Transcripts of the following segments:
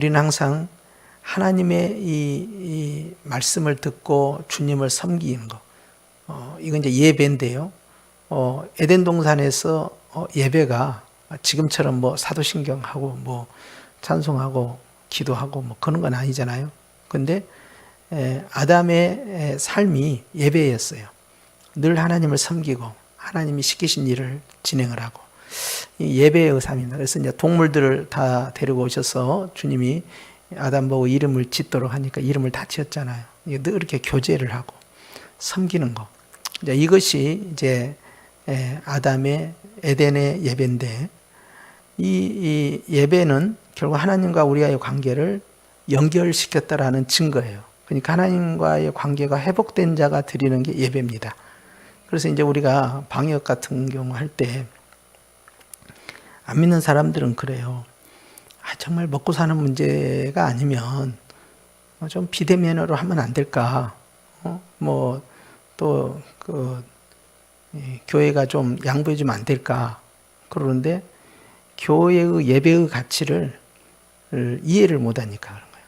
우리는 항상 하나님의 이 말씀을 듣고 주님을 섬기는 거. 이건 이제 예배인데요. 에덴 동산에서 예배가 지금처럼 뭐 사도신경하고 뭐 찬송하고 기도하고 뭐 그런 건 아니잖아요. 근데 아담의 삶이 예배였어요. 늘 하나님을 섬기고 하나님이 시키신 일을 진행을 하고 예배의 삶입니다. 그래서 이제 동물들을 다 데리고 오셔서 주님이 아담 보고 이름을 짓도록 하니까 이름을 다 지었잖아요. 늘 이렇게 교제를 하고 섬기는 거. 이것이 이제 아담의 에덴의 예배인데 이 예배는 결국 하나님과 우리와의 관계를 연결시켰다라는 증거예요. 그러니까 하나님과의 관계가 회복된 자가 드리는 게 예배입니다. 그래서 이제 우리가 방역 같은 경우 할 때 안 믿는 사람들은 그래요. 정말 먹고 사는 문제가 아니면 좀 비대면으로 하면 안 될까? 뭐 또 교회가 좀 양보해 주면 안 될까? 그러는데 교회의 예배의 가치를 이해를 못 하니까 그런 거예요.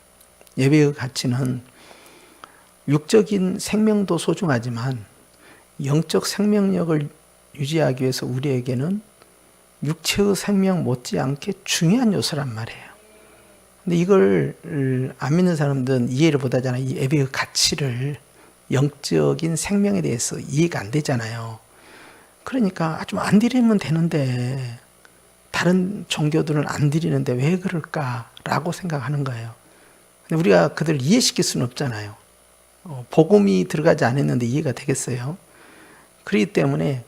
예배의 가치는 육적인 생명도 소중하지만 영적 생명력을 유지하기 위해서 우리에게는 육체의 생명 못지않게 중요한 요소란 말이에요. 근데 이걸 안 믿는 사람들은 이해를 못 하잖아요. 이 예배의 가치를, 영적인 생명에 대해서 이해가 안 되잖아요. 그러니까 좀 안 드리면 되는데 다른 종교들은 안 드리는데 왜 그럴까라고 생각하는 거예요. 근데 우리가 그들을 이해시킬 수는 없잖아요. 복음이 들어가지 않았는데 이해가 되겠어요? 그렇기 때문에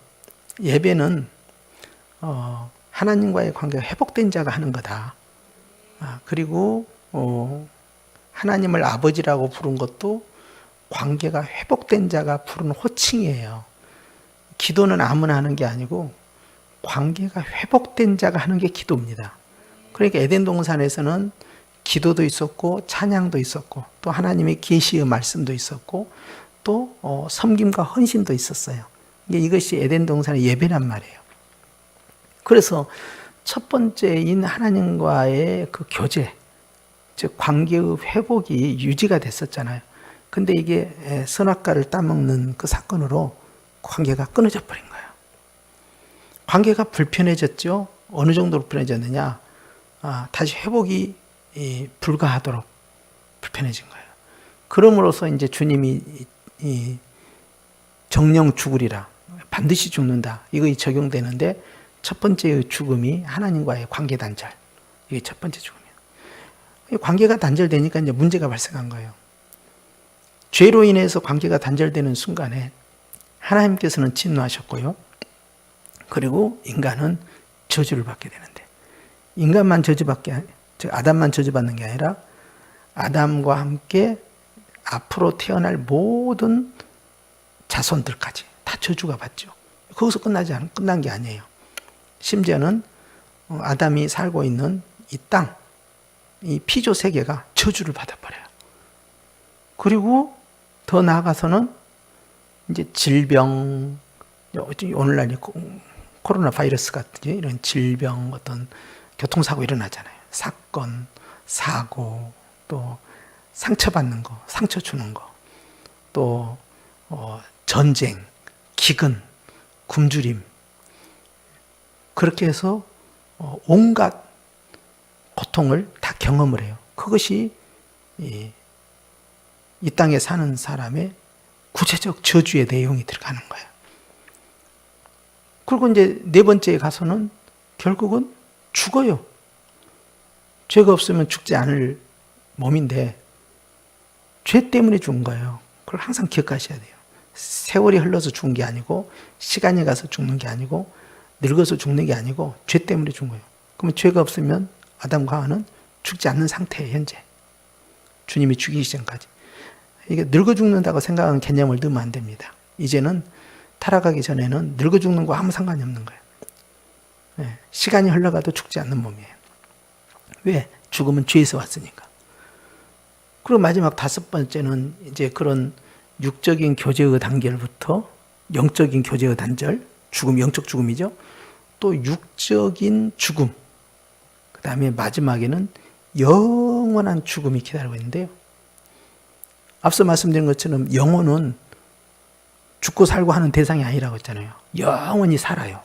예배는 하나님과의 관계가 회복된 자가 하는 거다. 그리고 하나님을 아버지라고 부른 것도 관계가 회복된 자가 부르는 호칭이에요. 기도는 아무나 하는 게 아니고 관계가 회복된 자가 하는 게 기도입니다. 그러니까 에덴 동산에서는 기도도 있었고 찬양도 있었고 또 하나님의 계시의 말씀도 있었고 또 섬김과 헌신도 있었어요. 이것이 에덴 동산의 예배란 말이에요. 그래서 첫 번째인 하나님과의 그 교제, 즉 관계의 회복이 유지가 됐었잖아요. 근데 이게 선악과를 따먹는 그 사건으로 관계가 끊어져 버린 거예요. 관계가 불편해졌죠. 어느 정도로 불편해졌느냐? 다시 회복이 불가하도록 불편해진 거예요. 그럼으로써 이제 주님이 정령 죽으리라, 반드시 죽는다, 이거 적용되는데 첫 번째의 죽음이 하나님과의 관계 단절. 이게 첫 번째 죽음이에요. 관계가 단절되니까 이제 문제가 발생한 거예요. 죄로 인해서 관계가 단절되는 순간에 하나님께서는 진노하셨고요. 그리고 인간은 저주를 받게 되는데, 인간만 저주받게, 즉 아담만 저주받는 게 아니라 아담과 함께 앞으로 태어날 모든 자손들까지 다 저주가 받죠. 거기서 끝난 게 아니에요. 심지어는 아담이 살고 있는 이 땅, 이 피조 세계가 저주를 받아버려요. 그리고 더 나아가서는 이제 질병, 오늘날 코로나 바이러스 같은 이런 질병, 어떤 교통사고 일어나잖아요. 사건, 사고, 또 상처받는 거, 상처 주는 거, 또 전쟁, 기근, 굶주림, 그렇게 해서 온갖 고통을 다 경험을 해요. 그것이 이 땅에 사는 사람의 구체적 저주의 내용이 들어가는 거예요. 그리고 이제 네 번째에 가서는 결국은 죽어요. 죄가 없으면 죽지 않을 몸인데 죄 때문에 죽은 거예요. 그걸 항상 기억하셔야 돼요. 세월이 흘러서 죽은 게 아니고, 시간이 가서 죽는 게 아니고, 늙어서 죽는 게 아니고 죄 때문에 죽은 거예요. 그러면 죄가 없으면 아담과 하와는 죽지 않는 상태예요. 현재 주님이 죽이기 전까지. 이게 늙어 죽는다고 생각하는 개념을 넣으면 안 됩니다. 이제는 타락하기 전에는 늙어 죽는 거 아무 상관이 없는 거예요. 시간이 흘러가도 죽지 않는 몸이에요. 왜? 죽음은 죄에서 왔으니까. 그리고 마지막 다섯 번째는 이제 그런 육적인 교제의 단결부터 영적인 교제의 단절, 죽음, 영적 죽음이죠. 또 육적인 죽음, 그 다음에 마지막에는 영원한 죽음이 기다리고 있는데요. 앞서 말씀드린 것처럼 영혼은 죽고 살고 하는 대상이 아니라고 했잖아요. 영원히 살아요.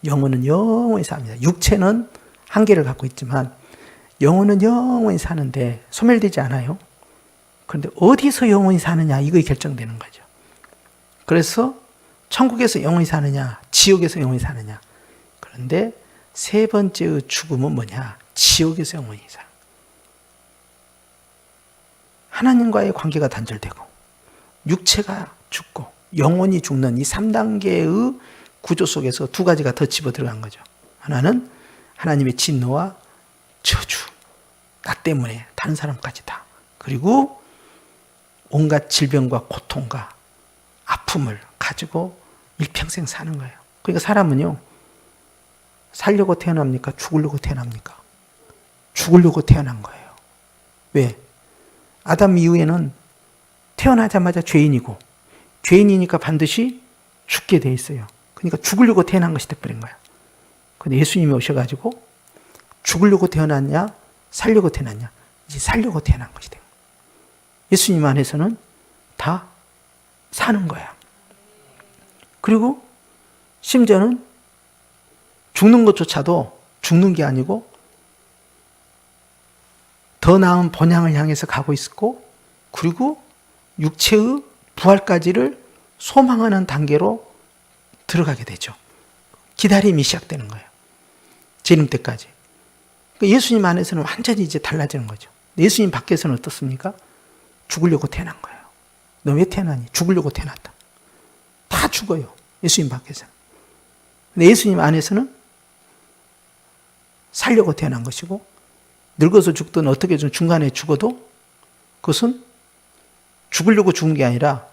영혼은 영원히 삽니다. 육체는 한계를 갖고 있지만 영혼은 영원히 사는데 소멸되지 않아요. 그런데 어디서 영원히 사느냐, 이거 결정되는 거죠. 그래서 천국에서 영원히 사느냐, 지옥에서 영원히 사느냐. 그런데 세 번째의 죽음은 뭐냐? 지옥에서 영원히 살아. 하나님과의 관계가 단절되고 육체가 죽고 영혼이 죽는 이 3단계의 구조 속에서 두 가지가 더 집어 들어간 거죠. 하나는 하나님의 진노와 저주, 나 때문에 다른 사람까지 다. 그리고 온갖 질병과 고통과 아픔을 가지고 일평생 사는 거예요. 그러니까 사람은요, 살려고 태어납니까? 죽으려고 태어납니까? 죽으려고 태어난 거예요. 왜? 아담 이후에는 태어나자마자 죄인이고, 죄인이니까 반드시 죽게 돼 있어요. 그러니까 죽으려고 태어난 것이 돼버린 거예요. 근데 예수님이 오셔가지고 죽으려고 태어났냐, 살려고 태어났냐? 이제 살려고 태어난 것이 된 거예요. 예수님 안에서는 다 사는 거야. 그리고 심지어는 죽는 것조차도 죽는 게 아니고 더 나은 본향을 향해서 가고 있었고, 그리고 육체의 부활까지를 소망하는 단계로 들어가게 되죠. 기다림이 시작되는 거예요. 재림 때까지. 그러니까 예수님 안에서는 완전히 이제 달라지는 거죠. 예수님 밖에서는 어떻습니까? 죽으려고 태어난 거예요. 너 왜 태어나니? 죽으려고 태어났다. 다 죽어요. 예수님 밖에서는. 근데 예수님 안에서는 살려고 태어난 것이고, 늙어서 죽든 어떻게 좀 중간에 죽어도 그것은 죽으려고 죽은 게 아니라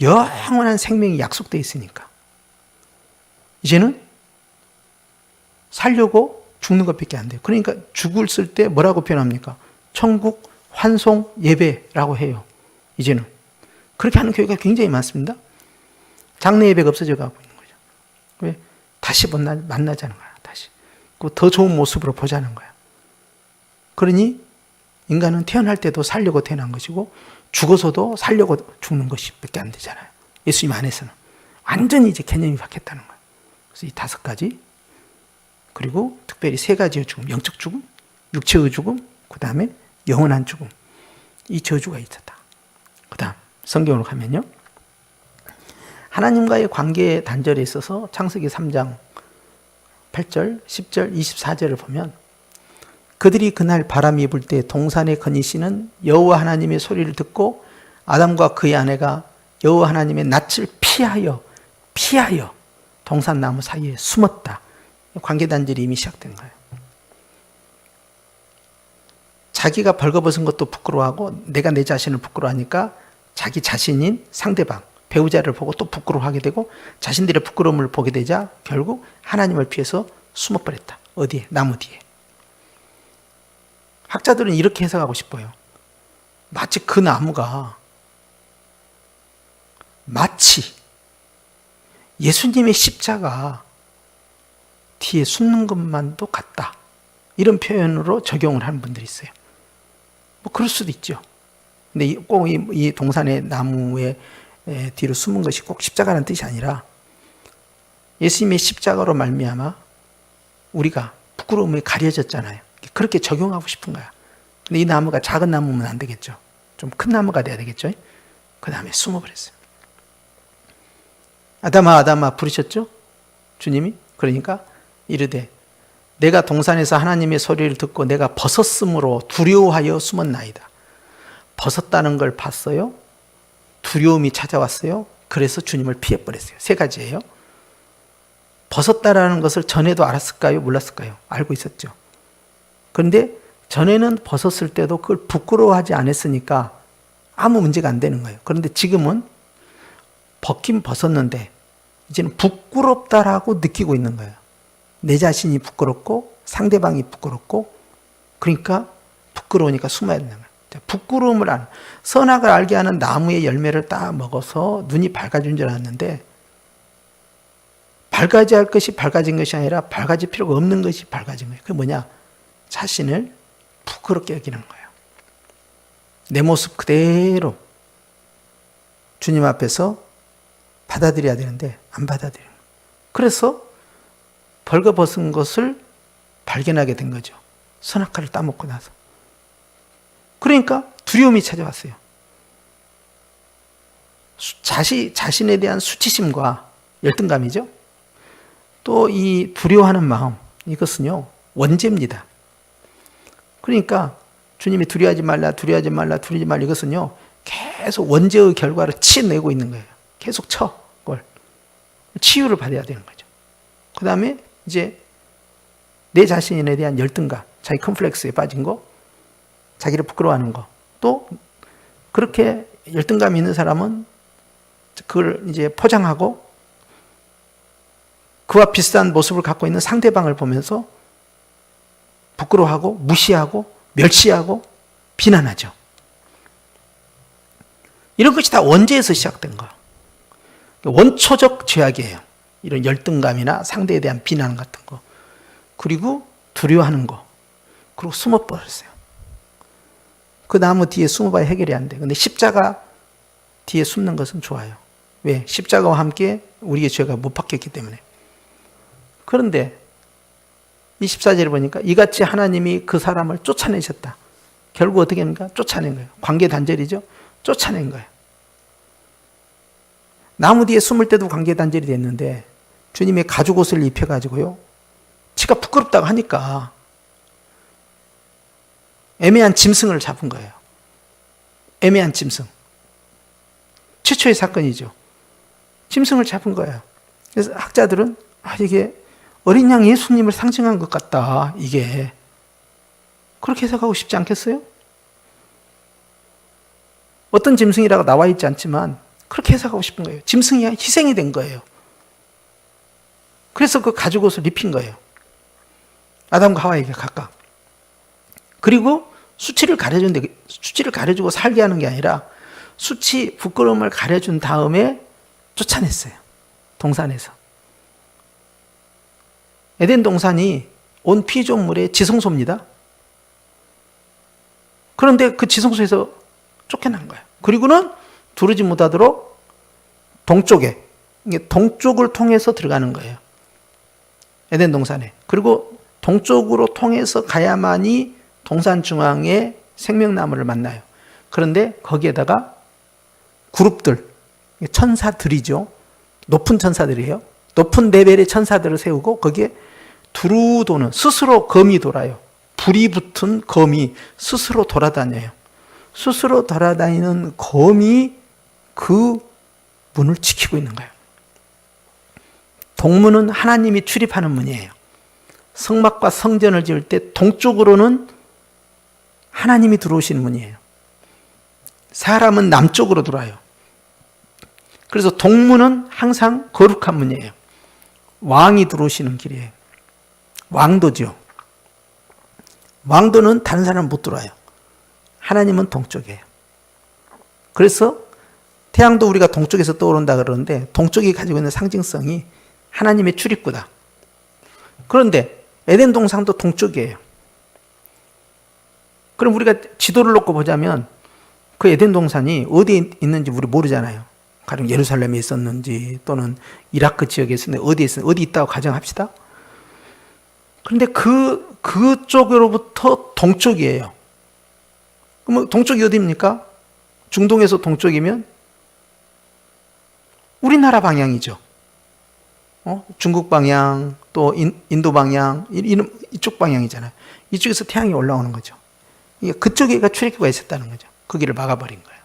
영원한 생명이 약속되어 있으니까. 이제는 살려고 죽는 것밖에 안 돼요. 그러니까 죽을 때 뭐라고 표현합니까? 천국 환송 예배라고 해요. 이제는. 그렇게 하는 교회가 굉장히 많습니다. 장례 예배가 없어져 가고 있는 거죠. 왜? 다시 만나자는 거야. 다시. 더 좋은 모습으로 보자는 거야. 그러니 인간은 태어날 때도 살려고 태어난 것이고 죽어서도 살려고 죽는 것이 밖에 안 되잖아요. 예수님 안에서는. 완전히 이제 개념이 바뀌었다는 거예요. 그래서 이 5가지, 그리고 특별히 3가지의 죽음, 영적 죽음, 육체의 죽음, 그 다음에 영원한 죽음. 이 저주가 있었다. 그 다음 성경으로 가면요, 하나님과의 관계의 단절에 있어서 창세기 3장 8절, 10절, 24절을 보면, 그들이 그날 바람이 불 때 동산에 거니시는 여호와 하나님의 소리를 듣고 아담과 그의 아내가 여호와 하나님의 낯을 피하여 동산나무 사이에 숨었다. 관계 단절이 이미 시작된 거예요. 자기가 벌거벗은 것도 부끄러워하고 내가 내 자신을 부끄러워하니까 자기 자신인 상대방, 배우자를 보고 또 부끄러워하게 되고 자신들의 부끄러움을 보게 되자 결국 하나님을 피해서 숨어버렸다. 어디에? 나무 뒤에. 학자들은 이렇게 해석하고 싶어요. 마치 그 나무가 마치 예수님의 십자가 뒤에 숨는 것만도 같다. 이런 표현으로 적용을 하는 분들이 있어요. 뭐 그럴 수도 있죠. 근데 꼭 이 동산의 나무의 뒤로 숨은 것이 꼭 십자가라는 뜻이 아니라 예수님의 십자가로 말미암아 우리가 부끄러움이 가려졌잖아요. 그렇게 적용하고 싶은 거야. 근데 이 나무가 작은 나무면 안 되겠죠. 좀 큰 나무가 돼야 되겠죠. 그 다음에 숨어버렸어요. 아담아 아담아 부르셨죠? 주님이. 그러니까 이르되 내가 동산에서 하나님의 소리를 듣고 내가 벗었으므로 두려워하여 숨었나이다. 벗었다는 걸 봤어요. 두려움이 찾아왔어요. 그래서 주님을 피해버렸어요. 3가지예요. 벗었다라는 것을 전에도 알았을까요? 몰랐을까요? 알고 있었죠. 그런데 전에는 벗었을 때도 그걸 부끄러워하지 않았으니까 아무 문제가 안 되는 거예요. 그런데 지금은 벗긴 벗었는데 이제는 부끄럽다라고 느끼고 있는 거예요. 내 자신이 부끄럽고 상대방이 부끄럽고, 그러니까 부끄러우니까 숨어야 되는 거예요. 부끄러움을 선악을 알게 하는 나무의 열매를 딱 먹어서 눈이 밝아진 줄 알았는데 밝아져야 할 것이 밝아진 것이 아니라 밝아질 필요가 없는 것이 밝아진 거예요. 그게 뭐냐? 자신을 부끄럽게 여기는 거예요. 내 모습 그대로 주님 앞에서 받아들여야 되는데 안 받아들여요. 그래서 벌거벗은 것을 발견하게 된 거죠. 선악과를 따먹고 나서. 그러니까 두려움이 찾아왔어요. 자신에 대한 수치심과 열등감이죠. 또 이 두려워하는 마음, 이것은요 원죄입니다. 그러니까 주님이 두려워하지 말라, 두려워하지 말라, 두려워하지 말라, 이것은요 계속 원죄의 결과를 치내고 있는 거예요. 계속 그걸 치유를 받아야 되는 거죠. 그 다음에 이제 내 자신에 대한 열등감, 자기 컴플렉스에 빠진 거, 자기를 부끄러워하는 거, 또 그렇게 열등감이 있는 사람은 그걸 이제 포장하고 그와 비슷한 모습을 갖고 있는 상대방을 보면서 부끄러워하고 무시하고 멸시하고 비난하죠. 이런 것이 다 원죄에서 시작된 거예요. 원초적 죄악이에요. 이런 열등감이나 상대에 대한 비난 같은 거. 그리고 두려워하는 거. 그리고 숨어버렸어요. 그 나무 뒤에 숨어봐야 해결이 안 돼. 근데 십자가 뒤에 숨는 것은 좋아요. 왜? 십자가와 함께 우리의 죄가 못 바뀌었기 때문에. 그런데 24절에 보니까 이같이 하나님이 그 사람을 쫓아내셨다. 결국 어떻게 합니까? 쫓아낸 거예요. 관계 단절이죠. 쫓아낸 거예요. 나무 뒤에 숨을 때도 관계 단절이 됐는데 주님의 가죽옷을 입혀가지고요. 지가 부끄럽다고 하니까 애매한 짐승을 잡은 거예요. 애매한 짐승. 최초의 사건이죠. 짐승을 잡은 거예요. 그래서 학자들은 이게 어린 양 예수님을 상징한 것 같다. 이게. 그렇게 해석하고 싶지 않겠어요? 어떤 짐승이라고 나와 있지 않지만 그렇게 해석하고 싶은 거예요. 짐승이 희생이 된 거예요. 그래서 그 가죽옷을 입힌 거예요. 아담과 하와에게 각각. 그리고 수치를 가려주는데 수치를 가려주고 살게 하는 게 아니라 수치, 부끄러움을 가려준 다음에 쫓아냈어요. 동산에서. 에덴 동산이 온 피조물의 지성소입니다. 그런데 그 지성소에서 쫓겨난 거예요. 그리고는 두르지 못하도록 동쪽을 통해서 들어가는 거예요. 에덴 동산에. 그리고 동쪽으로 통해서 가야만이 동산 중앙에 생명나무를 만나요. 그런데 거기에다가 그룹들, 천사들이죠. 높은 천사들이에요. 높은 레벨의 천사들을 세우고 거기에 두루 도는, 스스로 검이 돌아요. 불이 붙은 검이 스스로 돌아다녀요. 스스로 돌아다니는 검이 그 문을 지키고 있는 거예요. 동문은 하나님이 출입하는 문이에요. 성막과 성전을 지을 때 동쪽으로는 하나님이 들어오시는 문이에요. 사람은 남쪽으로 들어와요. 그래서 동문은 항상 거룩한 문이에요. 왕이 들어오시는 길이에요. 왕도죠. 왕도는 다른 사람은 못 들어와요. 하나님은 동쪽이에요. 그래서 태양도 우리가 동쪽에서 떠오른다 그러는데 동쪽이 가지고 있는 상징성이 하나님의 출입구다. 그런데 에덴 동산도 동쪽이에요. 그럼 우리가 지도를 놓고 보자면 그 에덴 동산이 어디에 있는지 우리 모르잖아요. 가령 예루살렘에 있었는지 또는 이라크 지역에 있었는지 어디 있다고 가정합시다. 그런데 그쪽으로부터 동쪽이에요. 그럼 동쪽이 어디입니까? 중동에서 동쪽이면 우리나라 방향이죠. 중국 방향, 또 인도 방향, 이쪽 방향이잖아요. 이쪽에서 태양이 올라오는 거죠. 그쪽에가 출입구가 있었다는 거죠. 거기를 막아버린 거예요.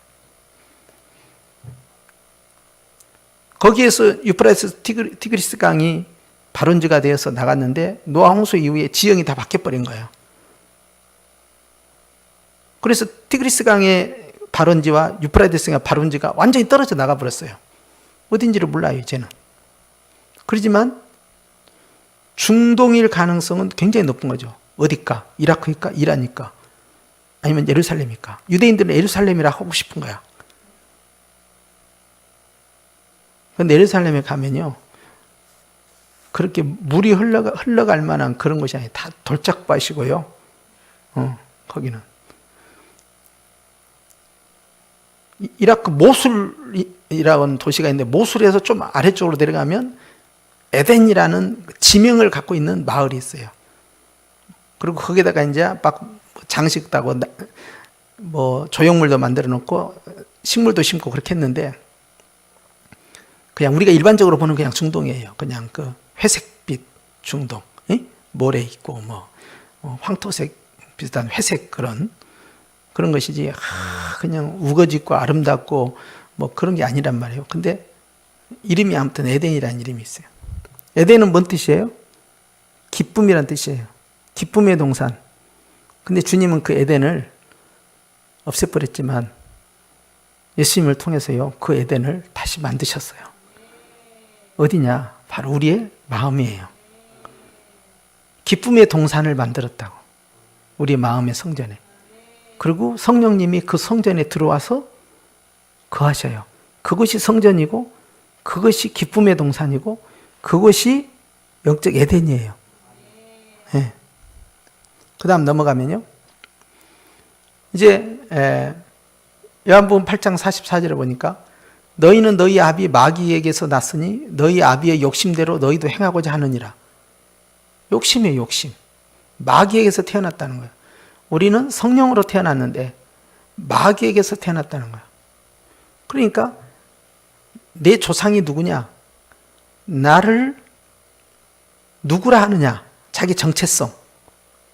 거기에서 유프라테스 티그리스 강이 발원지가 되어서 나갔는데 노아 홍수 이후에 지형이 다 바뀌어버린 거예요. 그래서 티그리스 강의 발원지와 유프라테스 강의 발원지가 완전히 떨어져 나가버렸어요. 어딘지를 몰라요, 이제는. 그렇지만 중동일 가능성은 굉장히 높은 거죠. 어디일까? 이라크일까? 이란일까? 아니면 예루살렘일까? 유대인들은 예루살렘이라 하고 싶은 거야. 그런데 예루살렘에 가면요, 그렇게 물이 흘러갈 만한 그런 것이 아니에요. 다 돌짝밭이고요. 거기는. 이라크 모술이라는 도시가 있는데 모술에서 좀 아래쪽으로 내려가면 에덴이라는 지명을 갖고 있는 마을이 있어요. 그리고 거기다가 이제 막 장식도 뭐 조형물도 만들어 놓고 식물도 심고 그렇게 했는데 그냥 우리가 일반적으로 보는 그냥 중동이에요. 그냥 그 회색빛 중동, 모래 있고 뭐 황토색 비슷한 회색 그런 것이지 그냥 우거짓고 아름답고 뭐 그런 게 아니란 말이에요. 근데 이름이 아무튼 에덴이라는 이름이 있어요. 에덴은 뭔 뜻이에요? 기쁨이란 뜻이에요. 기쁨의 동산. 근데 주님은 그 에덴을 없애버렸지만 예수님을 통해서요 그 에덴을 다시 만드셨어요. 어디냐? 바로 우리의 마음이에요. 기쁨의 동산을 만들었다고. 우리 마음의 성전에. 그리고 성령님이 그 성전에 들어와서 거하셔요. 그것이 성전이고 그것이 기쁨의 동산이고 그것이 영적 에덴이에요. 네. 그 다음 넘어가면요. 이제 요한복음 8장 44절에 보니까 너희는 너희 아비 마귀에게서 났으니 너희 아비의 욕심대로 너희도 행하고자 하느니라. 욕심이에요, 욕심. 마귀에게서 태어났다는 거예요. 우리는 성령으로 태어났는데 마귀에게서 태어났다는 거예요. 그러니까 내 조상이 누구냐? 나를 누구라 하느냐? 자기 정체성,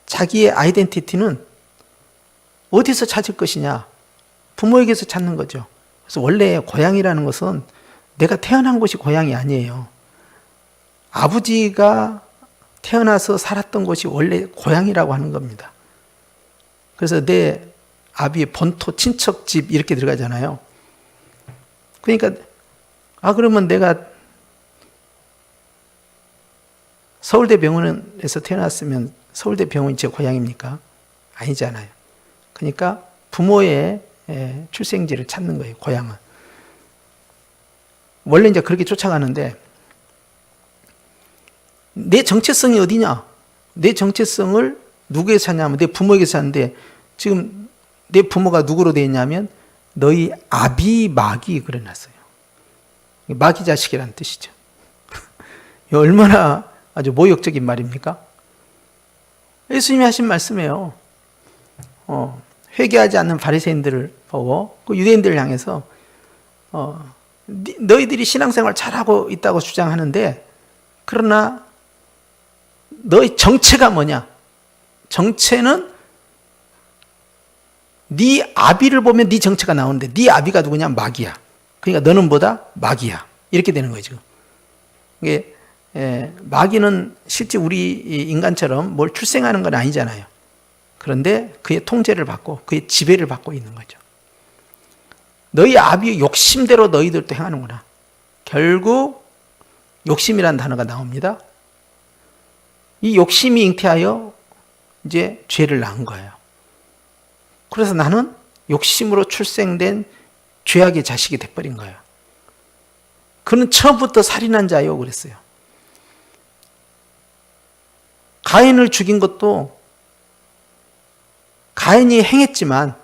자기의 아이덴티티는 어디서 찾을 것이냐? 부모에게서 찾는 거죠. 그래서 원래 고향이라는 것은 내가 태어난 곳이 고향이 아니에요. 아버지가 태어나서 살았던 곳이 원래 고향이라고 하는 겁니다. 그래서 내 아비의 본토 친척집 이렇게 들어가잖아요. 그러니까 그러면 내가 서울대병원에서 태어났으면 서울대병원이 제 고향입니까? 아니잖아요. 그러니까 부모의 출생지를 찾는 거예요, 고향은. 원래 이제 그렇게 쫓아가는데 내 정체성이 어디냐? 내 정체성을 누구에서 찾냐면 내 부모에게서 찾는데 지금 내 부모가 누구로 되어 있냐면 너희 아비 마귀 그래놨어요. 마귀 자식이라는 뜻이죠. 얼마나 아주 모욕적인 말입니까? 예수님이 하신 말씀이에요. 회개하지 않는 바리새인들을 보고 그 유대인들을 향해서 너희들이 신앙생활 잘하고 있다고 주장하는데 그러나 너희 정체가 뭐냐? 정체는 네 아비를 보면 네 정체가 나오는데 네 아비가 누구냐? 마귀야. 그러니까 너는 뭐다? 마귀야. 이렇게 되는 거예요, 지금. 이게 마귀는 실제 우리 인간처럼 뭘 출생하는 건 아니잖아요. 그런데 그의 통제를 받고 그의 지배를 받고 있는 거죠. 너희 아비의 욕심대로 너희들도 행하는구나. 결국 욕심이라는 단어가 나옵니다. 이 욕심이 잉태하여 이제 죄를 낳은 거예요. 그래서 나는 욕심으로 출생된 죄악의 자식이 돼버린 거예요. 그는 처음부터 살인한 자요 그랬어요. 가인을 죽인 것도 가인이 행했지만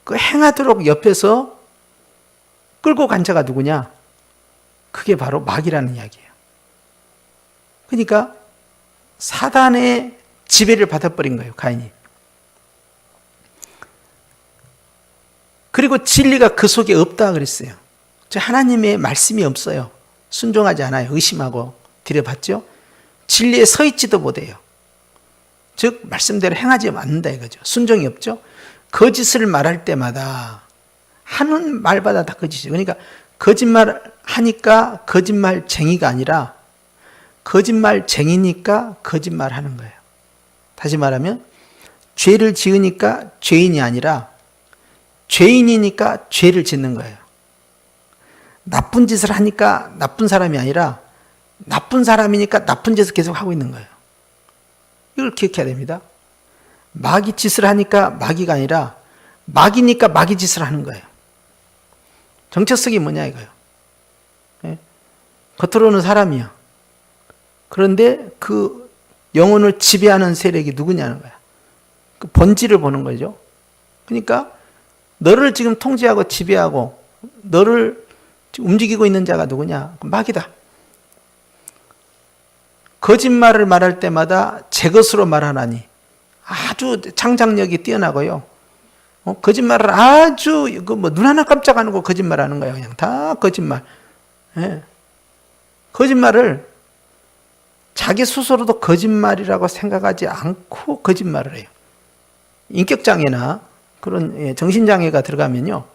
그 행하도록 옆에서 끌고 간 자가 누구냐? 그게 바로 마귀라는 이야기예요. 그러니까 사단의 지배를 받아버린 거예요, 가인이. 그리고 진리가 그 속에 없다 그랬어요. 하나님의 말씀이 없어요. 순종하지 않아요. 의심하고 들여봤죠. 진리에 서 있지도 못해요. 즉 말씀대로 행하지 않는다 이거죠. 순종이 없죠. 거짓을 말할 때마다 하는 말마다 다 거짓이죠. 그러니까 거짓말 하니까 거짓말쟁이가 아니라 거짓말쟁이니까 거짓말하는 거예요. 다시 말하면 죄를 지으니까 죄인이 아니라 죄인이니까 죄를 짓는 거예요. 나쁜 짓을 하니까 나쁜 사람이 아니라 나쁜 사람이니까 나쁜 짓을 계속 하고 있는 거예요. 이걸 기억해야 됩니다. 마귀 짓을 하니까 마귀가 아니라 마귀니까 마귀 짓을 하는 거예요. 정체성이 뭐냐 이거예요. 예? 겉으로는 사람이야. 그런데 그 영혼을 지배하는 세력이 누구냐는 거야. 그 본질을 보는 거죠. 그러니까 너를 지금 통제하고 지배하고 너를 움직이고 있는 자가 누구냐? 마귀다. 거짓말을 말할 때마다 제 것으로 말하나니 아주 창작력이 뛰어나고요. 거짓말을 아주 눈 하나 깜짝 안 하고 거짓말하는 거예요. 그냥 다 거짓말. 예. 거짓말을 자기 스스로도 거짓말이라고 생각하지 않고 거짓말을 해요. 인격장애나 그런 정신장애가 들어가면요.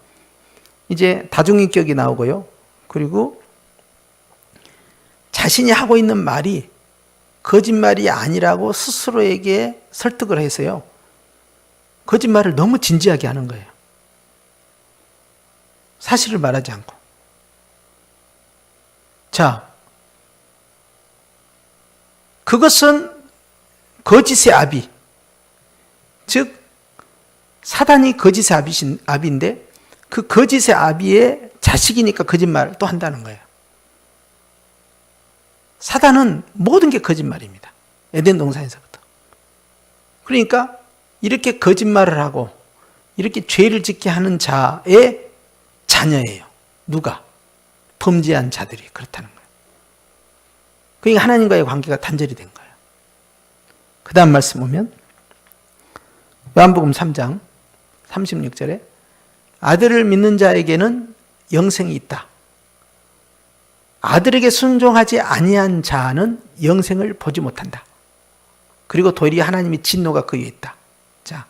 이제 다중인격이 나오고요. 그리고 자신이 하고 있는 말이 거짓말이 아니라고 스스로에게 설득을 해서요. 거짓말을 너무 진지하게 하는 거예요. 사실을 말하지 않고. 자, 그것은 거짓의 아비. 즉, 사단이 거짓의 아비인데 그 거짓의 아비의 자식이니까 거짓말을 또 한다는 거예요. 사단은 모든 게 거짓말입니다. 에덴 동산에서부터. 그러니까 이렇게 거짓말을 하고 이렇게 죄를 짓게 하는 자의 자녀예요. 누가? 범죄한 자들이 그렇다는 거예요. 그러니까 하나님과의 관계가 단절이 된 거예요. 그 다음 말씀 보면 요한복음 3장 36절에 아들을 믿는 자에게는 영생이 있다. 아들에게 순종하지 아니한 자는 영생을 보지 못한다. 그리고 도리어 하나님의 진노가 그 위에 있다. 자,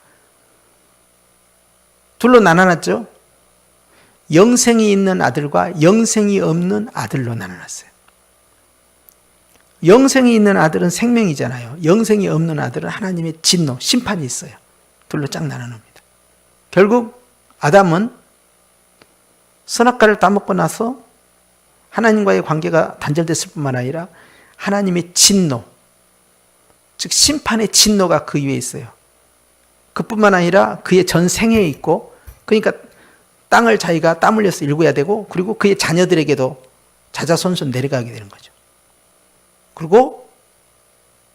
둘로 나눠놨죠. 영생이 있는 아들과 영생이 없는 아들로 나눠놨어요. 영생이 있는 아들은 생명이잖아요. 영생이 없는 아들은 하나님의 진노, 심판이 있어요. 둘로 쫙 나눠놓습니다. 결국 아담은 선악과를 따먹고 나서 하나님과의 관계가 단절됐을 뿐만 아니라 하나님의 진노, 즉 심판의 진노가 그 위에 있어요. 그뿐만 아니라 그의 전 생애에 있고, 그러니까 땅을 자기가 땀 흘려서 일궈야 되고, 그리고 그의 자녀들에게도 자자손손 내려가게 되는 거죠. 그리고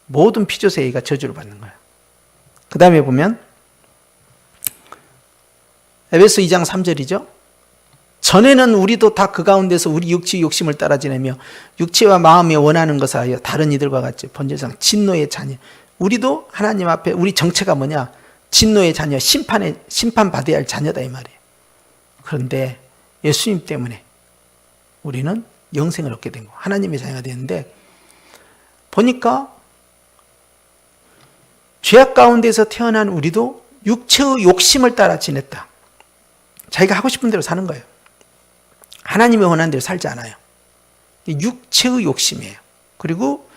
모든 피조세계가 저주를 받는 거예요. 그 다음에 보면 에베소 2장 3절이죠. 전에는 우리도 다 그 가운데서 우리 육체의 욕심을 따라 지내며 육체와 마음이 원하는 것을 하여 다른 이들과 같이 본질상 진노의 자녀. 우리도 하나님 앞에 우리 정체가 뭐냐? 진노의 자녀, 심판받아야 할 자녀다 이 말이에요. 그런데 예수님 때문에 우리는 영생을 얻게 된 거, 하나님의 자녀가 되는데, 보니까 죄악 가운데서 태어난 우리도 육체의 욕심을 따라 지냈다. 자기가 하고 싶은 대로 사는 거예요. 하나님이 원하는 대로 살지 않아요. 육체의 욕심이에요. 그리고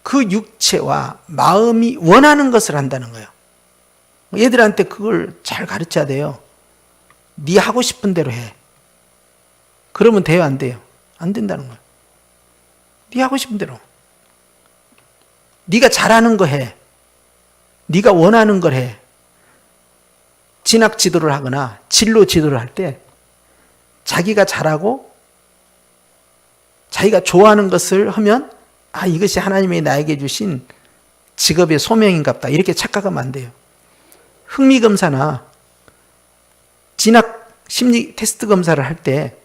그 육체와 마음이 원하는 것을 한다는 거예요. 얘들한테 그걸 잘 가르쳐야 돼요. 네 하고 싶은 대로 해. 그러면 돼요, 안 돼요? 안 된다는 거예요. 네 하고 싶은 대로. 네가 잘하는 거 해. 네가 원하는 걸 해. 진학 지도를 하거나 진로 지도를 할 때 자기가 잘하고 자기가 좋아하는 것을 하면 이것이 하나님이 나에게 주신 직업의 소명인갑다. 이렇게 착각하면 안 돼요. 흥미검사나 진학 심리 테스트 검사를 할 때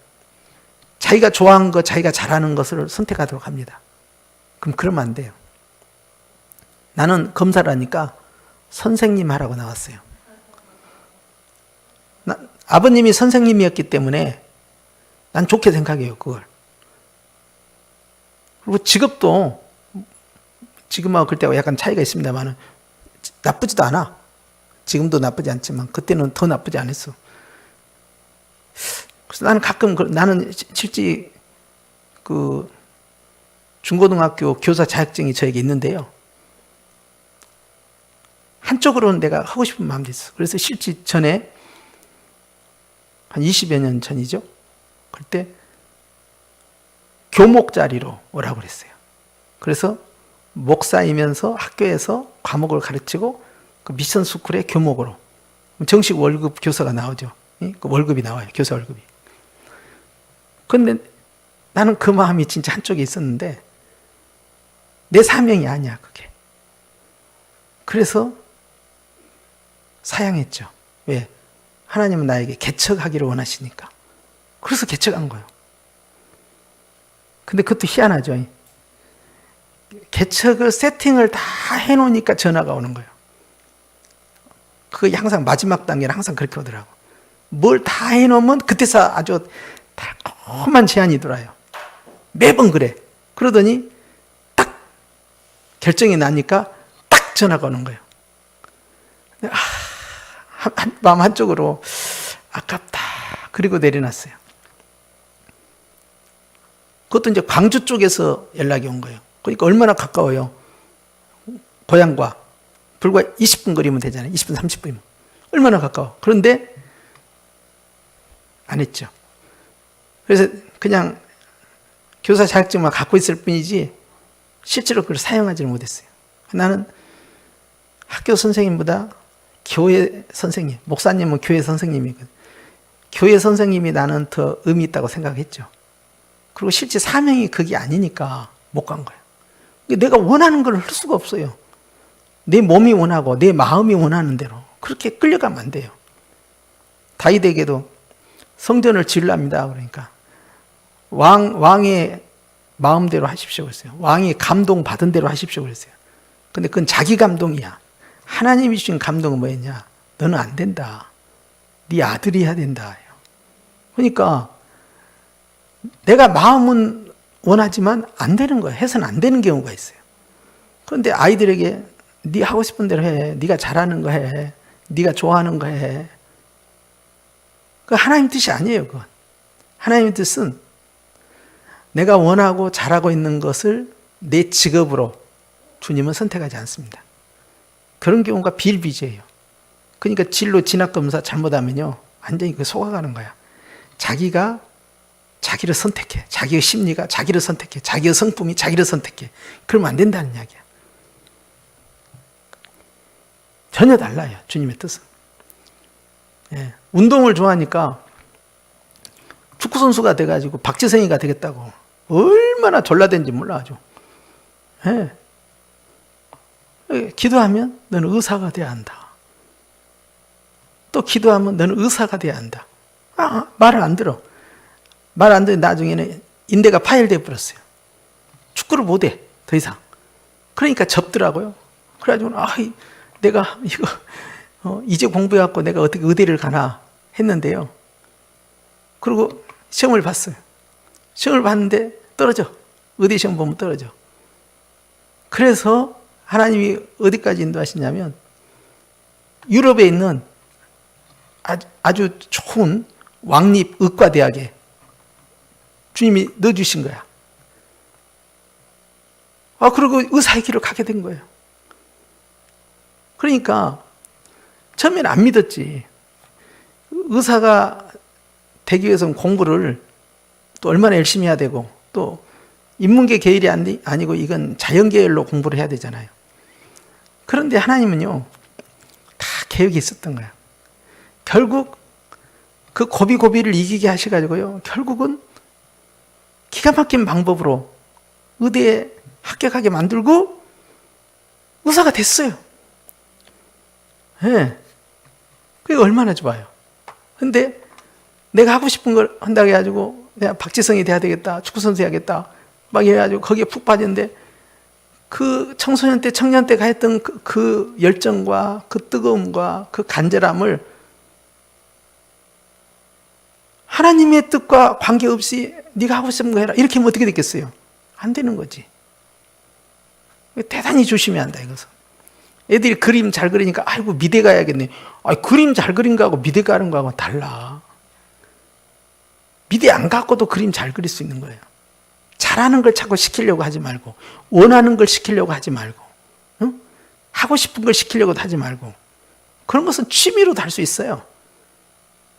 자기가 좋아하는 것, 자기가 잘하는 것을 선택하도록 합니다. 그럼 그러면 안 돼요. 나는 검사를 하니까 선생님 하라고 나왔어요. 아버님이 선생님이었기 때문에 난 좋게 생각해요, 그걸. 그리고 직업도 지금하고 그때하고 약간 차이가 있습니다만 나쁘지도 않아. 지금도 나쁘지 않지만 그때는 더 나쁘지 않았어. 그래서 나는 가끔 나는 실제 그 중고등학교 교사 자격증이 저에게 있는데요. 한쪽으로는 내가 하고 싶은 마음도 있어. 그래서 실제 전에 한 20여 년 전이죠. 그때 교목 자리로 오라고 그랬어요. 그래서 목사이면서 학교에서 과목을 가르치고 그 미션 스쿨의 교목으로 정식 월급 교사가 나오죠. 그 월급이 나와요. 교사 월급이. 그런데 나는 그 마음이 진짜 한쪽에 있었는데 내 사명이 아니야, 그게. 그래서 사양했죠. 왜? 하나님은 나에게 개척하기를 원하시니까. 그래서 개척한 거예요. 근데 그것도 희한하죠. 개척을 세팅을 다 해놓으니까 전화가 오는 거예요. 그게 항상 마지막 단계는 항상 그렇게 오더라고. 뭘 다 해놓으면 그때서 아주 달콤한 제안이 들어요. 매번 그래. 그러더니 딱 결정이 나니까 딱 전화가 오는 거예요. 마음 한쪽으로 아깝다. 그리고 내려놨어요. 그것도 이제 광주 쪽에서 연락이 온 거예요. 그러니까 얼마나 가까워요. 고향과 불과 20분 거리면 되잖아요. 20분, 30분이면. 얼마나 가까워. 그런데 안 했죠. 그래서 그냥 교사 자격증만 갖고 있을 뿐이지 실제로 그걸 사용하지는 못했어요. 나는 학교 선생님보다 교회 선생님, 목사님은 교회 선생님이거든. 교회 선생님이 나는 더 의미 있다고 생각했죠. 그리고 실제 사명이 그게 아니니까 못 간 거예요. 내가 원하는 걸 할 수가 없어요. 내 몸이 원하고 내 마음이 원하는 대로 그렇게 끌려가면 안 돼요. 다윗에게도 성전을 지으랍니다. 그러니까 왕의 마음대로 하십시오 그랬어요. 왕이 감동받은 대로 하십시오 그랬어요. 근데 그건 자기 감동이야. 하나님이 주신 감동은 뭐였냐? 너는 안 된다. 네 아들이 해야 된다. 그러니까 내가 마음은 원하지만 안 되는 거야. 해서는 안 되는 경우가 있어요. 그런데 아이들에게 네 하고 싶은 대로 해. 네가 잘하는 거 해. 네가 좋아하는 거 해. 그 하나님 뜻이 아니에요. 그건. 하나님의 뜻은 내가 원하고 잘하고 있는 것을 내 직업으로 주님은 선택하지 않습니다. 그런 경우가 비일비재해요. 그러니까 진로 진학검사 잘못하면요. 완전히 그 속아가는 거야. 자기가 자기를 선택해. 자기의 심리가 자기를 선택해. 자기의 성품이 자기를 선택해. 그러면 안 된다는 이야기야. 전혀 달라요. 주님의 뜻은. 예. 운동을 좋아하니까 축구선수가 돼가지고 박지성이가 되겠다고 얼마나 졸라댄지 몰라 아주. 예. 기도하면 너는 의사가 돼야 한다. 또 기도하면 너는 의사가 돼야 한다. 말을 안 들어. 말 안 듣는 나중에는 인대가 파열돼 버렸어요. 축구를 못해 더 이상. 그러니까 접더라고요. 그래가지고 내가 이거 이제 공부해갖고 내가 어떻게 의대를 가나 했는데요. 그리고 시험을 봤어요. 시험을 봤는데 떨어져. 의대 시험 보면 떨어져. 그래서 하나님이 어디까지 인도하시냐면 유럽에 있는 아주 좋은 왕립 의과대학에 주님이 넣어주신 거야. 그리고 의사의 길을 가게 된 거예요. 그러니까 처음에는 안 믿었지. 의사가 되기 위해서는 공부를 또 얼마나 열심히 해야 되고 또 인문계 계열이 아니고 이건 자연계열로 공부를 해야 되잖아요. 그런데 하나님은요 다 계획이 있었던 거야. 결국 그 고비고비를 이기게 하셔가지고요 결국은 기가 막힌 방법으로 의대에 합격하게 만들고 의사가 됐어요. 예. 그게 얼마나 좋아요. 근데 내가 하고 싶은 걸 한다고 해가지고 내가 박지성이 돼야 되겠다. 축구선수 해야겠다. 막 이래가지고 거기에 푹 빠졌는데 그 청소년 때 청년 때가 했던 그 열정과 그 뜨거움과 그 간절함을 하나님의 뜻과 관계없이 네가 하고 싶은 거 해라. 이렇게 하면 어떻게 됐겠어요? 안 되는 거지. 대단히 조심해야 한다 이것은. 애들이 그림 잘 그리니까 아이고 미대 가야겠네. 그림 잘 그린 거하고 미대 가는 거하고 달라. 미대 안 갖고도 그림 잘 그릴 수 있는 거예요. 잘하는 걸 자꾸 시키려고 하지 말고 원하는 걸 시키려고 하지 말고 응? 하고 싶은 걸 시키려고 하지 말고 그런 것은 취미로도 할 수 있어요.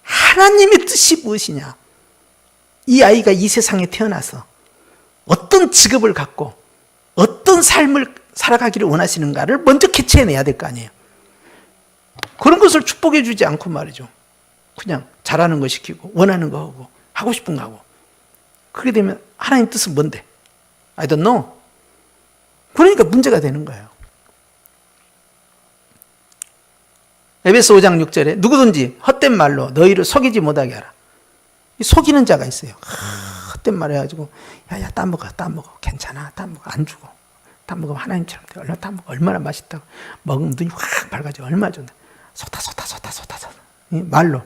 하나님의 뜻이 무엇이냐? 이 아이가 이 세상에 태어나서 어떤 직업을 갖고 어떤 삶을 살아가기를 원하시는가를 먼저 캐치해내야 될 거 아니에요. 그런 것을 축복해 주지 않고 말이죠. 그냥 잘하는 거 시키고 원하는 거 하고 하고 싶은 거 하고 그렇게 되면 하나님 뜻은 뭔데? I don't know. 그러니까 문제가 되는 거예요. 에베소 5장 6절에 누구든지 헛된 말로 너희를 속이지 못하게 하라. 속이는 자가 있어요. 헛된 말 해가지고 야야 따 먹어 괜찮아 따 먹어 안 죽어 따 먹으면 하나님처럼 돼 얼른 따 먹어 얼마나 맛있다고 먹으면 눈이 확 밝아져 얼마나 좋네 쏟아 말로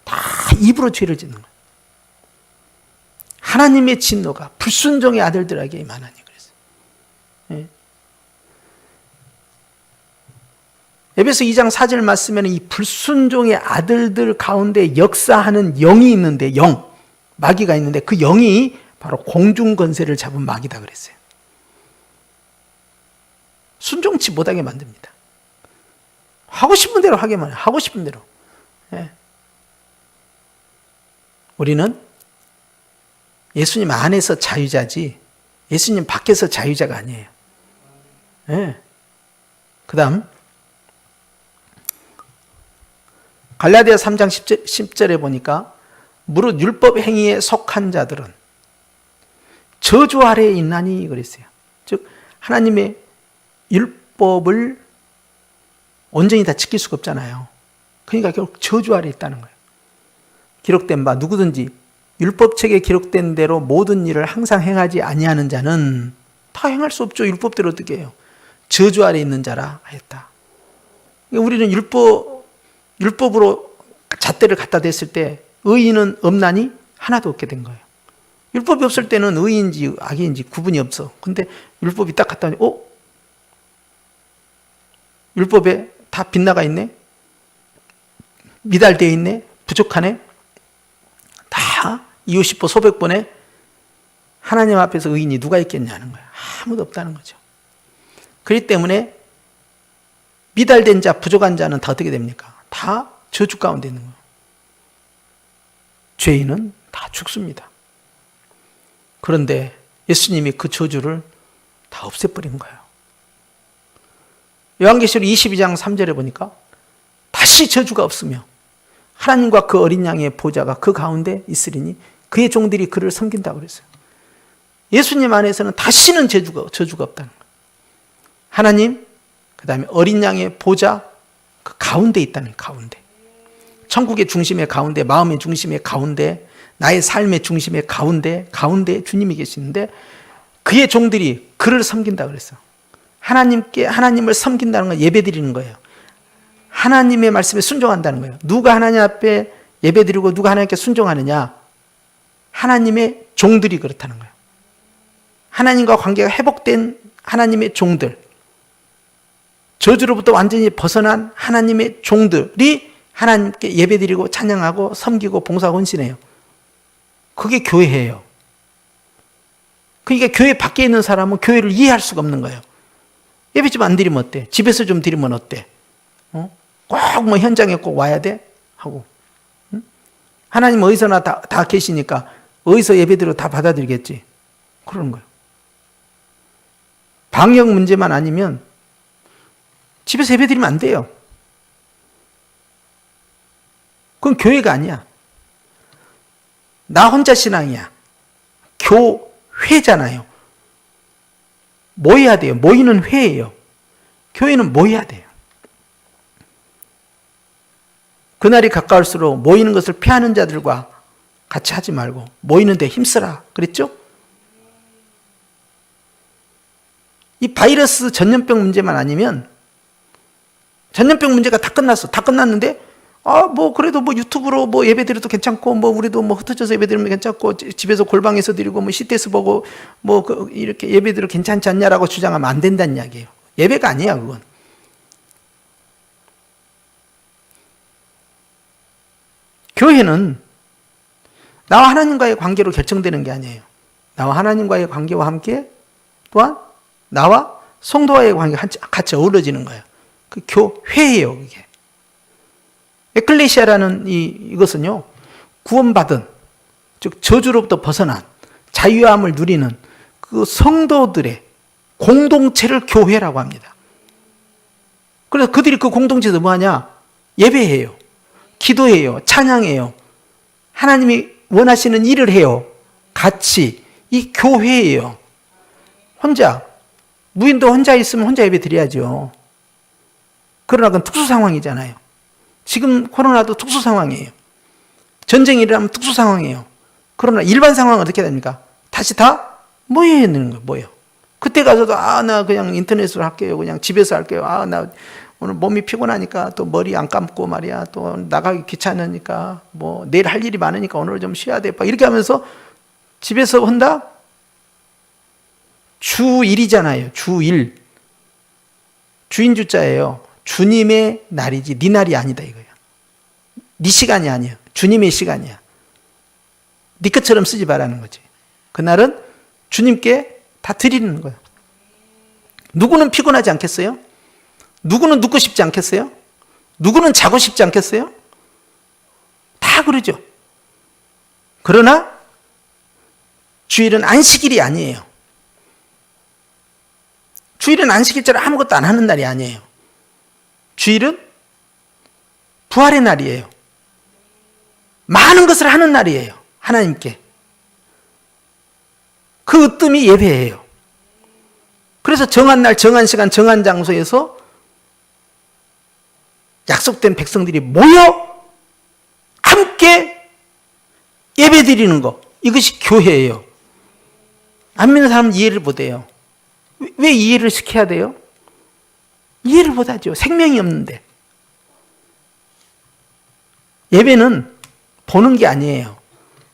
다 입으로 죄를 짓는 거예요. 하나님의 진노가 불순종의 아들들에게 임하나니 그랬어요. 예. 에베소 2장 4절 말씀에는 이 불순종의 아들들 가운데 역사하는 영이 있는데 마귀가 있는데 그 영이 바로 공중 권세를 잡은 마귀다 그랬어요. 순종치 못하게 만듭니다. 하고 싶은 대로 하게만 해요. 하고 싶은 대로. 예. 우리는 예수님 안에서 자유자지 예수님 밖에서 자유자가 아니에요. 예. 그 다음 갈라디아 3장 10절에 보니까 무릇 율법 행위에 속한 자들은 저주 아래에 있나니 그랬어요. 즉 하나님의 율법을 온전히 다 지킬 수가 없잖아요. 그러니까 결국 저주 아래에 있다는 거예요. 기록된 바 누구든지 율법책에 기록된 대로 모든 일을 항상 행하지 아니하는 자는 다 행할 수 없죠. 율법대로 어떻게 해요. 저주 아래에 있는 자라 하였다. 우리는 율법으로 잣대를 갖다 댔을 때 의인은 없나니 하나도 없게 된 거예요. 율법이 없을 때는 의인지 악인지 구분이 없어. 근데 율법이 딱 갖다 오니 율법에 다 빗나가 있네? 미달되어 있네? 부족하네? 다 이웃십보 소백번에 하나님 앞에서 의인이 누가 있겠냐는 거예요. 아무도 없다는 거죠. 그렇기 때문에 미달된 자, 부족한 자는 다 어떻게 됩니까? 다 저주 가운데 있는 거예요. 죄인은 다 죽습니다. 그런데 예수님이 그 저주를 다 없애버린 거예요. 요한계시록 22장 3절에 보니까 다시 저주가 없으며 하나님과 그 어린 양의 보좌가 그 가운데 있으리니 그의 종들이 그를 섬긴다고 그랬어요. 예수님 안에서는 다시는 저주가 없다는 거예요. 하나님, 그 다음에 어린 양의 보좌 그 가운데 있다는 가운데. 천국의 중심의 가운데, 마음의 중심의 가운데, 나의 삶의 중심의 가운데 주님이 계시는데 그의 종들이 그를 섬긴다고 그랬어요. 하나님을 섬긴다는 건 예배드리는 거예요. 하나님의 말씀에 순종한다는 거예요. 누가 하나님 앞에 예배드리고 누가 하나님께 순종하느냐? 하나님의 종들이 그렇다는 거예요. 하나님과 관계가 회복된 하나님의 종들, 저주로부터 완전히 벗어난 하나님의 종들이 하나님께 예배드리고 찬양하고 섬기고 봉사하고 헌신해요. 그게 교회예요. 그러니까 교회 밖에 있는 사람은 교회를 이해할 수가 없는 거예요. 예배 좀 안 드리면 어때? 집에서 좀 드리면 어때? 꼭 뭐 현장에 꼭 와야 돼? 하고. 하나님 어디서나 다 계시니까 어디서 예배드려 다 받아들이겠지. 그러는 거예요. 방역 문제만 아니면 집에서 예배 드리면 안 돼요. 그건 교회가 아니야. 나 혼자 신앙이야. 교회잖아요. 모여야 돼요. 모이는 회예요. 교회는 모여야 돼요. 그날이 가까울수록 모이는 것을 피하는 자들과 같이 하지 말고 모이는 데 힘쓰라 그랬죠? 이 바이러스 전염병 문제만 아니면 전염병 문제가 다 끝났어. 다 끝났는데 그래도 유튜브로 예배 드려도 괜찮고 우리도 흩어져서 예배 드리면 괜찮고 집에서 골방에서 드리고 CTS 보고 이렇게 예배 드려 괜찮지 않냐라고 주장하면 안 된다는 이야기예요. 예배가 아니야 그건. 교회는 나와 하나님과의 관계로 결정되는 게 아니에요. 나와 하나님과의 관계와 함께 또한 나와 성도와의 관계가 같이 어우러지는 거예요. 그 교회예요, 그게. 에클레시아라는 이것은요, 구원받은, 즉, 저주로부터 벗어난 자유함을 누리는 그 성도들의 공동체를 교회라고 합니다. 그래서 그들이 그 공동체에서 뭐 하냐? 예배해요. 기도해요. 찬양해요. 하나님이 원하시는 일을 해요. 같이. 이 교회예요. 혼자. 무인도 혼자 있으면 혼자 예배 드려야죠. 그러나 그건 특수 상황이잖아요. 지금 코로나도 특수 상황이에요. 전쟁이 일어나면 특수 상황이에요. 그러나 일반 상황은 어떻게 됩니까? 다시 다 모여야 되는 거예요. 모여. 그때 가서도 나 그냥 인터넷으로 할게요. 그냥 집에서 할게요. 나 오늘 몸이 피곤하니까 또 머리 안 감고 말이야. 또 나가기 귀찮으니까 뭐 내일 할 일이 많으니까 오늘 좀 쉬어야 돼. 이렇게 하면서 집에서 한다? 주일이잖아요. 주일. 주인 주자예요. 주님의 날이지 네 날이 아니다 이거야. 네 시간이 아니야. 주님의 시간이야. 네 것처럼 쓰지 말라는 거지. 그날은 주님께 다 드리는 거예요. 누구는 피곤하지 않겠어요? 누구는 눕고 싶지 않겠어요? 누구는 자고 싶지 않겠어요? 다 그러죠. 그러나 주일은 안식일이 아니에요. 주일은 안식일처럼 아무것도 안 하는 날이 아니에요. 주일은 부활의 날이에요. 많은 것을 하는 날이에요. 하나님께. 그 으뜸이 예배예요. 그래서 정한 날, 정한 시간, 정한 장소에서 약속된 백성들이 모여 함께 예배 드리는 거. 이것이 교회예요. 안 믿는 사람은 이해를 못해요. 왜 이해를 시켜야 돼요? 이해를 못하죠. 생명이 없는데. 예배는 보는 게 아니에요.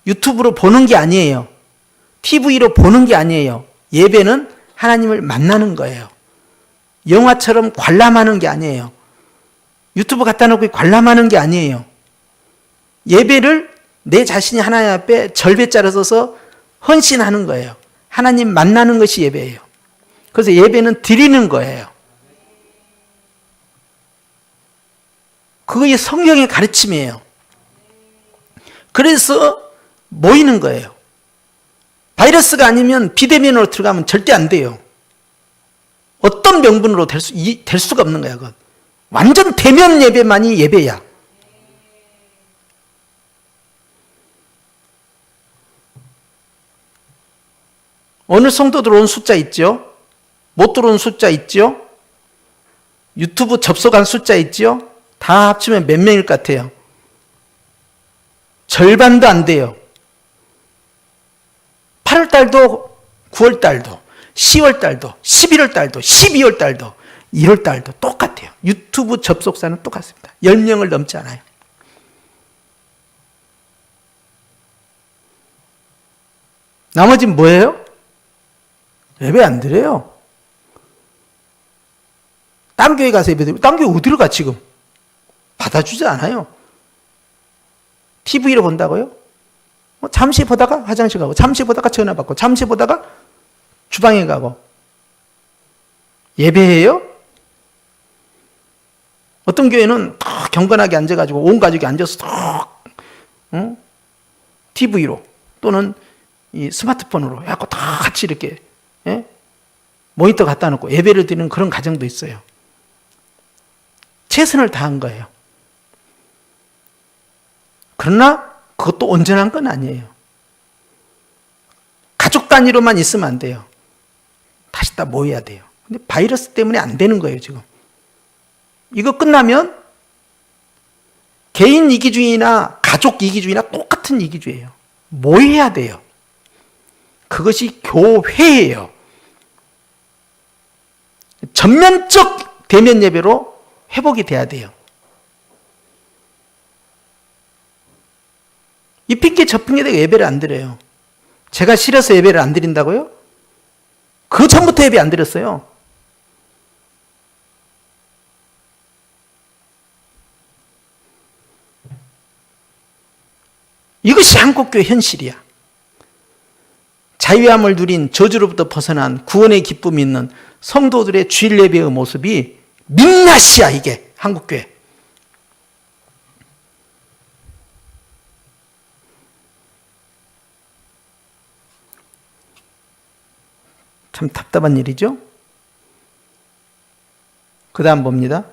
유튜브로 보는 게 아니에요. TV로 보는 게 아니에요. 예배는 하나님을 만나는 거예요. 영화처럼 관람하는 게 아니에요. 유튜브 갖다 놓고 관람하는 게 아니에요. 예배를 내 자신이 하나님 앞에 절배자로 서서 헌신하는 거예요. 하나님 만나는 것이 예배예요. 그래서 예배는 드리는 거예요. 그게 성경의 가르침이에요. 그래서 모이는 거예요. 바이러스가 아니면 비대면으로 들어가면 절대 안 돼요. 어떤 명분으로 될 수가 없는 거야. 그건. 완전 대면 예배만이 예배야. 오늘 성도 들어온 숫자 있죠? 못 들어온 숫자 있죠? 유튜브 접속한 숫자 있죠? 다 합치면 몇 명일 것 같아요? 절반도 안 돼요. 8월달도 9월달도 10월달도 11월달도 12월달도 1월달도 똑같아요. 유튜브 접속자는 똑같습니다. 10명을 넘지 않아요. 나머지는 뭐예요? 예배 안 드려요. 딴 교회 가서 예배 드리고, 딴 교회 어디로 가 지금? 받아주지 않아요. TV로 본다고요? 잠시 보다가 화장실 가고, 잠시 보다가 전화 받고, 잠시 보다가 주방에 가고. 예배예요? 어떤 교회는 딱 경건하게 앉아가지고 온 가족이 앉아서 딱 TV로 또는 이 스마트폰으로 해갖고 다 같이 이렇게 모니터 갖다 놓고 예배를 드리는 그런 가정도 있어요. 최선을 다한 거예요. 그러나 그것도 온전한 건 아니에요. 가족 단위로만 있으면 안 돼요. 다시 다 모여야 돼요. 근데 바이러스 때문에 안 되는 거예요, 지금. 이거 끝나면 개인 이기주의나 가족 이기주의나 똑같은 이기주의예요. 모여야 돼요. 그것이 교회예요. 전면적 대면 예배로 회복이 돼야 돼요. 이 핑계 저 핑계 대고 예배를 안 드려요. 제가 싫어서 예배를 안 드린다고요? 그 전부터 예배 안 드렸어요. 이것이 한국교회 현실이야. 자유함을 누린 저주로부터 벗어난 구원의 기쁨이 있는 성도들의 주일 예배의 모습이 민낯이야, 이게 한국교회. 참 답답한 일이죠. 그 다음 봅니다.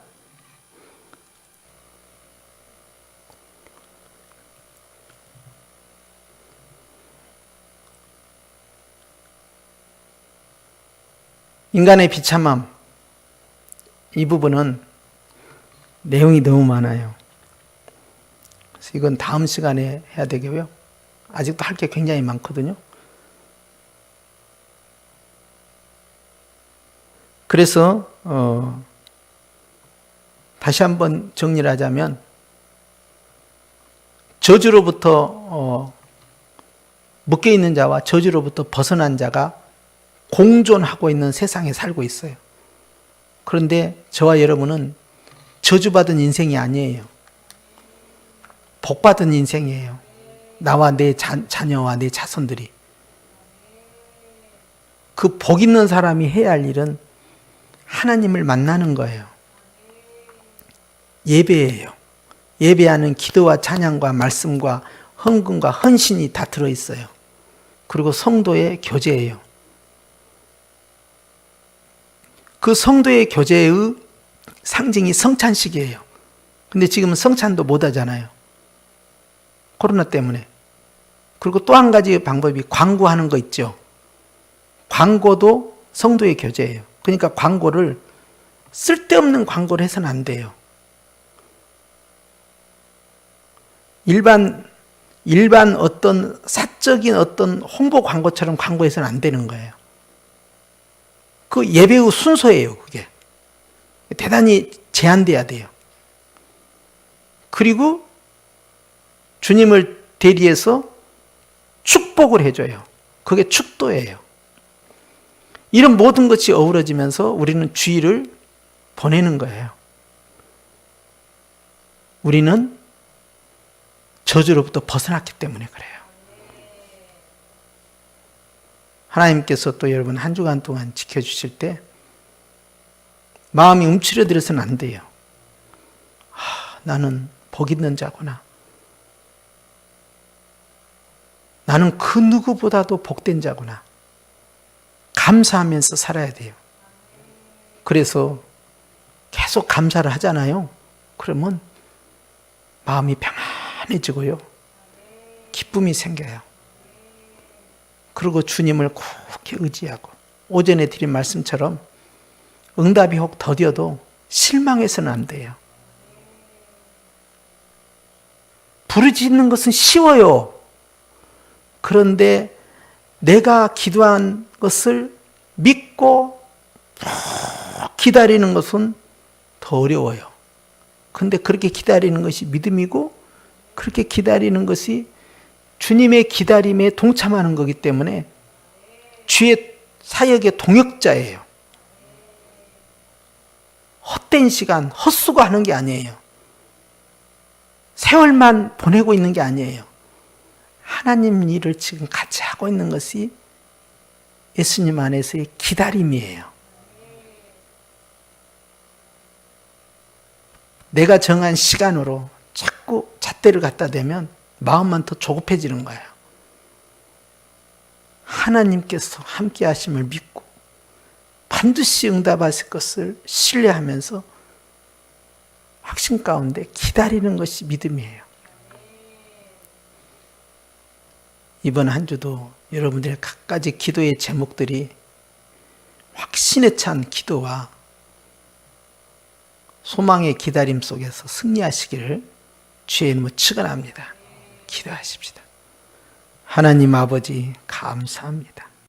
인간의 비참함, 이 부분은 내용이 너무 많아요. 그래서 이건 다음 시간에 해야 되고요. 아직도 할 게 굉장히 많거든요. 그래서 다시 한번 정리를 하자면 저주로부터 묶여있는 자와 저주로부터 벗어난 자가 공존하고 있는 세상에 살고 있어요. 그런데 저와 여러분은 저주받은 인생이 아니에요. 복받은 인생이에요. 나와 내 자녀와 내 자손들이. 그 복 있는 사람이 해야 할 일은 하나님을 만나는 거예요. 예배예요. 예배하는 기도와 찬양과 말씀과 헌금과 헌신이 다 들어있어요. 그리고 성도의 교제예요. 그 성도의 교제의 상징이 성찬식이에요. 근데 지금은 성찬도 못 하잖아요. 코로나 때문에. 그리고 또 한 가지 방법이 광고하는 거 있죠. 광고도 성도의 교제예요. 그러니까 광고를 쓸데없는 광고를 해서는 안 돼요. 일반 어떤 사적인 어떤 홍보 광고처럼 광고해서는 안 되는 거예요. 그 예배의 순서예요, 그게. 대단히 제한돼야 돼요. 그리고 주님을 대리해서 축복을 해줘요. 그게 축도예요. 이런 모든 것이 어우러지면서 우리는 주의를 보내는 거예요. 우리는 저주로부터 벗어났기 때문에 그래요. 하나님께서 또 여러분 한 주간 동안 지켜주실 때 마음이 움츠러들어서는 안 돼요. 나는 복 있는 자구나. 나는 그 누구보다도 복된 자구나. 감사하면서 살아야 돼요. 그래서 계속 감사를 하잖아요. 그러면 마음이 평안해지고요. 기쁨이 생겨요. 그리고 주님을 굳게 의지하고 오전에 드린 말씀처럼 응답이 혹 더뎌도 실망해서는 안 돼요. 부르짖는 것은 쉬워요. 그런데 내가 기도한 것을 믿고 기다리는 것은 더 어려워요. 그런데 그렇게 기다리는 것이 믿음이고 그렇게 기다리는 것이 주님의 기다림에 동참하는 거기 때문에 주의 사역의 동역자예요. 헛된 시간, 헛수고하는 게 아니에요. 세월만 보내고 있는 게 아니에요. 하나님 일을 지금 같이 하고 있는 것이 예수님 안에서의 기다림이에요. 내가 정한 시간으로 자꾸 잣대를 갖다 대면 마음만 더 조급해지는 거예요. 하나님께서 함께 하심을 믿고 반드시 응답하실 것을 신뢰하면서 확신 가운데 기다리는 것이 믿음이에요. 이번 한 주도 여러분들의 각가지 기도의 제목들이 확신에 찬 기도와 소망의 기다림 속에서 승리하시기를 주의 이름으로 축원합니다. 기도하십시다. 하나님 아버지 감사합니다.